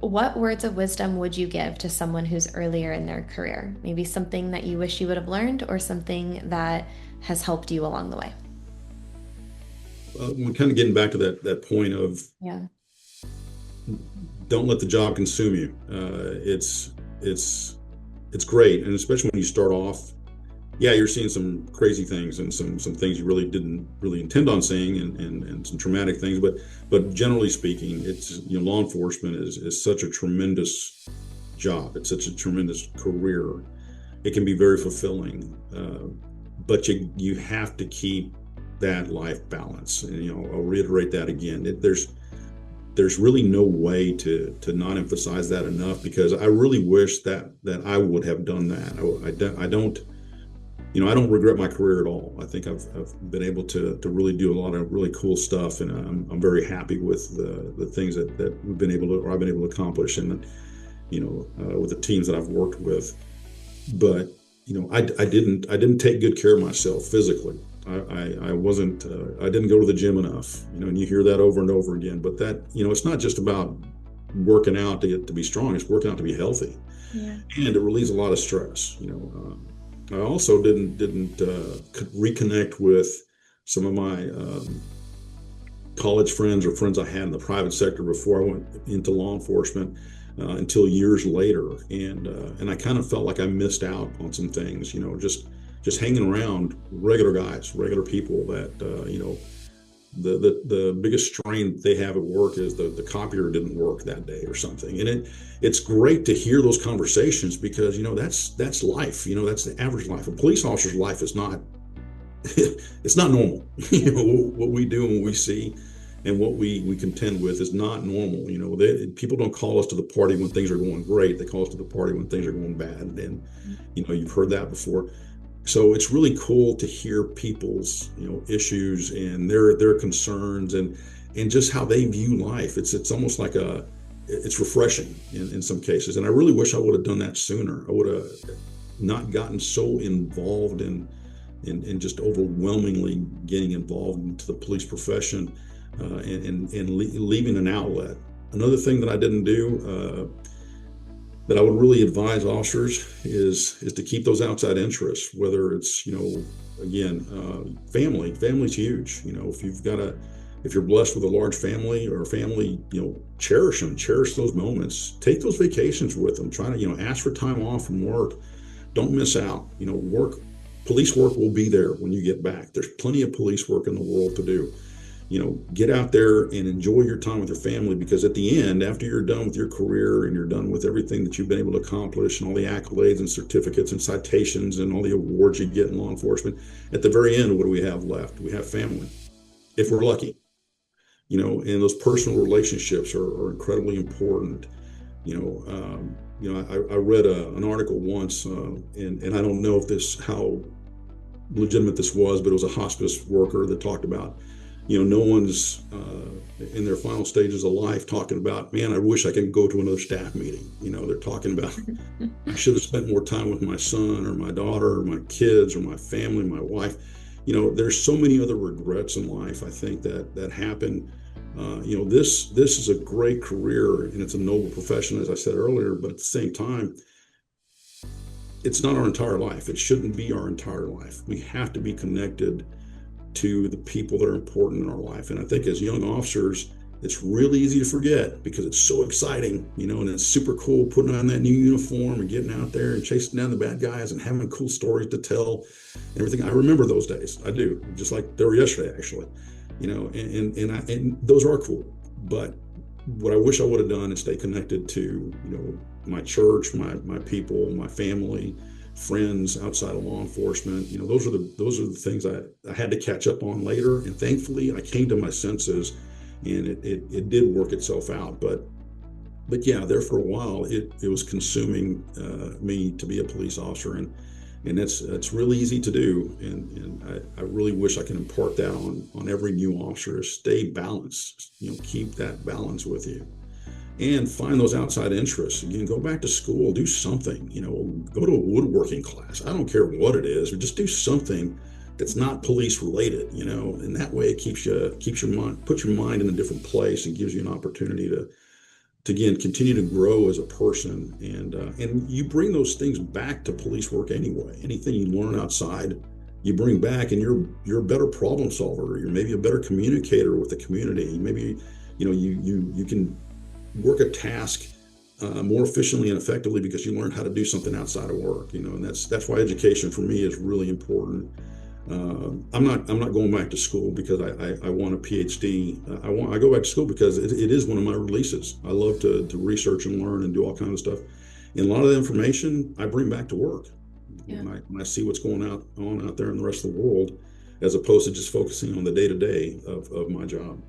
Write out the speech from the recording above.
What words of wisdom would you give to someone who's earlier in their career? Maybe something that you wish you would have learned or something that has helped you along the way. We're kind of getting back to that point of Yeah. don't let the job consume you. It's great, and especially when you start off, yeah, you're seeing some crazy things and some things you really didn't really intend on seeing, and some traumatic things. But generally speaking, it's law enforcement is such a tremendous job. It's such a tremendous career. It can be very fulfilling, but you have to keep that life balance. And I'll reiterate that again. There's really no way to not emphasize that enough, because I really wish that I would have done that. I don't regret my career at all. I think I've been able to really do a lot of really cool stuff, and I'm very happy with the things that we've been able to, or I've been able to accomplish, and with the teams that I've worked with. But I didn't take good care of myself physically. I wasn't I didn't go to the gym enough, and you hear that over and over again. But that it's not just about working out to be strong; it's working out to be healthy, Yeah. and it relieves a lot of stress. I also didn't reconnect with some of my college friends or friends I had in the private sector before I went into law enforcement until years later, and I kind of felt like I missed out on some things. Just hanging around regular guys, regular people that the biggest strain they have at work is the copier didn't work that day or something, and it's great to hear those conversations, because that's life. That's the average life. A police officer's life is not it's not normal. What we do and what we see and what we contend with is not normal. People don't call us to the party when things are going great. They call us to the party when things are going bad, and you've heard that before. So it's really cool to hear people's issues and their concerns, and just how they view life. It's almost like it's refreshing in some cases, and I really wish I would have done that sooner. I would have not gotten so involved in just overwhelmingly getting involved into the police profession, and leaving an outlet. Another thing that I didn't do, that I would really advise officers, is to keep those outside interests, whether it's again, family. Family's huge. If you're blessed with a large family or a family, cherish them, cherish those moments, take those vacations with them, try to ask for time off from work. Don't miss out. Police work will be there when you get back. There's plenty of police work in the world to do. Get out there and enjoy your time with your family, because at the end, after you're done with your career and you're done with everything that you've been able to accomplish and all the accolades and certificates and citations and all the awards you get in law enforcement, at the very end, what do we have left? We have family, if we're lucky. And those personal relationships are incredibly important. I read an article once, and I don't know if how legitimate this was, but it was a hospice worker that talked about, no one's in their final stages of life talking about, man, I wish I could go to another staff meeting. They're talking about, I should have spent more time with my son or my daughter or my kids or my family, my wife. There's so many other regrets in life, I think, that happen. This is a great career, and it's a noble profession, as I said earlier, but at the same time, it's not our entire life. It shouldn't be our entire life. We have to be connected to the people that are important in our life. And I think as young officers, it's really easy to forget, because it's so exciting, and it's super cool putting on that new uniform and getting out there and chasing down the bad guys and having cool stories to tell and everything. I remember those days. I do, just like they were yesterday, actually. And those are cool. But what I wish I would have done is stay connected to, my church, my people, my family, friends outside of law enforcement. Those are the things I had to catch up on later. And thankfully I came to my senses, and it did work itself out. But yeah, there for a while, it was consuming me to be a police officer, and that's really easy to do. And I really wish I could impart that on every new officer: stay balanced, keep that balance with you, and find those outside interests. Again, go back to school, do something, go to a woodworking class. I don't care what it is, but just do something that's not police related, and that way it keeps your mind, puts your mind in a different place, and gives you an opportunity to again continue to grow as a person, and you bring those things back to police work anyway. Anything you learn outside, you bring back, and you're a better problem solver. You're maybe a better communicator with the community. Maybe you can work a task more efficiently and effectively because you learn how to do something outside of work. And that's why education for me is really important. I'm not going back to school because I want a PhD. I go back to school because it is one of my releases. I love to research and learn and do all kinds of stuff. And a lot of the information I bring back to work Yeah. when I see what's going on out there in the rest of the world, as opposed to just focusing on the day to day of my job.